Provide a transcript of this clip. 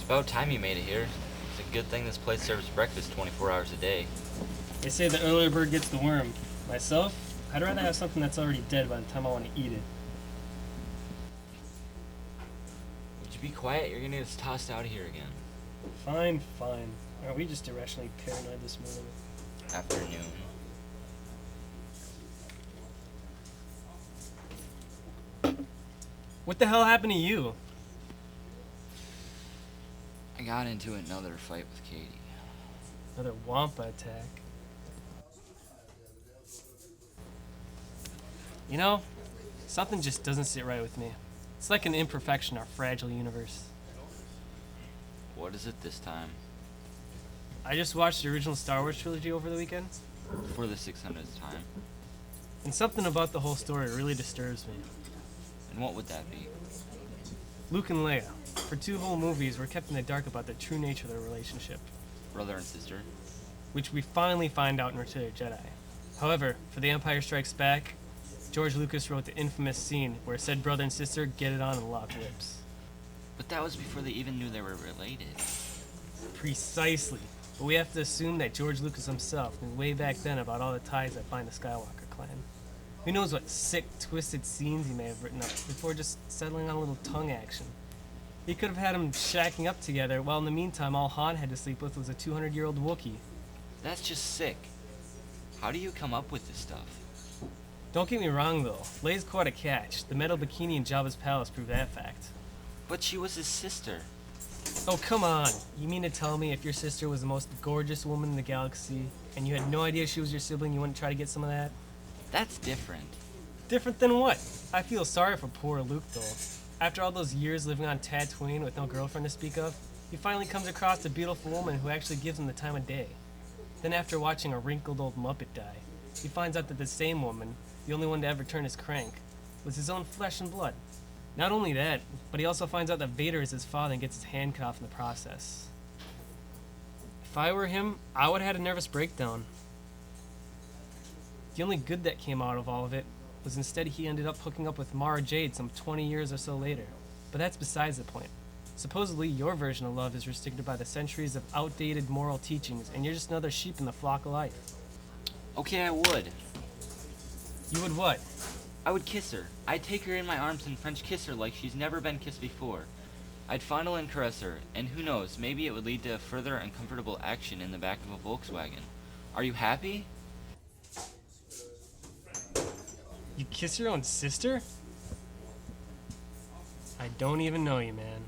About time you made it here. It's a good thing this place serves breakfast 24 hours a day. They say the earlier bird gets the worm. Myself, I'd rather have something that's already dead by the time I want to eat it. Would you be quiet? You're gonna get us tossed out of here again. Fine, fine. Are we just irrationally paranoid this morning? Afternoon. What the hell happened to you? I got into another fight with Katie. Another Wampa attack. You know, something just doesn't sit right with me. It's like an imperfection in our fragile universe. What is it this time? I just watched the original Star Wars trilogy over the weekend, For the 600th time. and something about the whole story really disturbs me. And what would that be? Luke and Leia, for 2 whole movies, were kept in the dark about the true nature of their relationship, Brother and sister? which we finally find out in Return of the Jedi. However, for The Empire Strikes Back, George Lucas wrote the infamous scene where said brother and sister get it on and lock lips. But that was before they even knew they were related. Precisely. But we have to assume that George Lucas himself knew way back then about all the ties that bind the Skywalker clan. Who knows what sick, twisted scenes he may have written up before just settling on a little tongue action. He could have had them shacking up together, while in the meantime all Han had to sleep with was a 200-year-old Wookiee. That's just sick. How do you come up with this stuff? Don't get me wrong though, Leia's quite a catch. The metal bikini in Jabba's palace proved that fact. But she was his sister. Oh, come on. You mean to tell me if your sister was the most gorgeous woman in the galaxy, and you had no idea she was your sibling, you wouldn't try to get some of that? That's different. Different than what? I feel sorry for poor Luke though. After all those years living on Tatooine with no girlfriend to speak of, he finally comes across a beautiful woman who actually gives him the time of day. Then after watching a wrinkled old Muppet die, he finds out that the same woman, the only one to ever turn his crank, was his own flesh and blood. Not only that, but he also finds out that Vader is his father and gets his hand cut off in the process. If I were him, I would have had a nervous breakdown. The only good that came out of all of it was instead he ended up hooking up with Mara Jade some 20 years or so later. But that's besides the point. Supposedly, your version of love is restricted by the centuries of outdated moral teachings, and you're just another sheep in the flock of life. Okay, I would. You would what? I would kiss her. I'd take her in my arms and French kiss her like she's never been kissed before. I'd fondle and caress her, and who knows, maybe it would lead to further uncomfortable action in the back of a Volkswagen. Are you happy? You kiss your own sister? I don't even know you, man.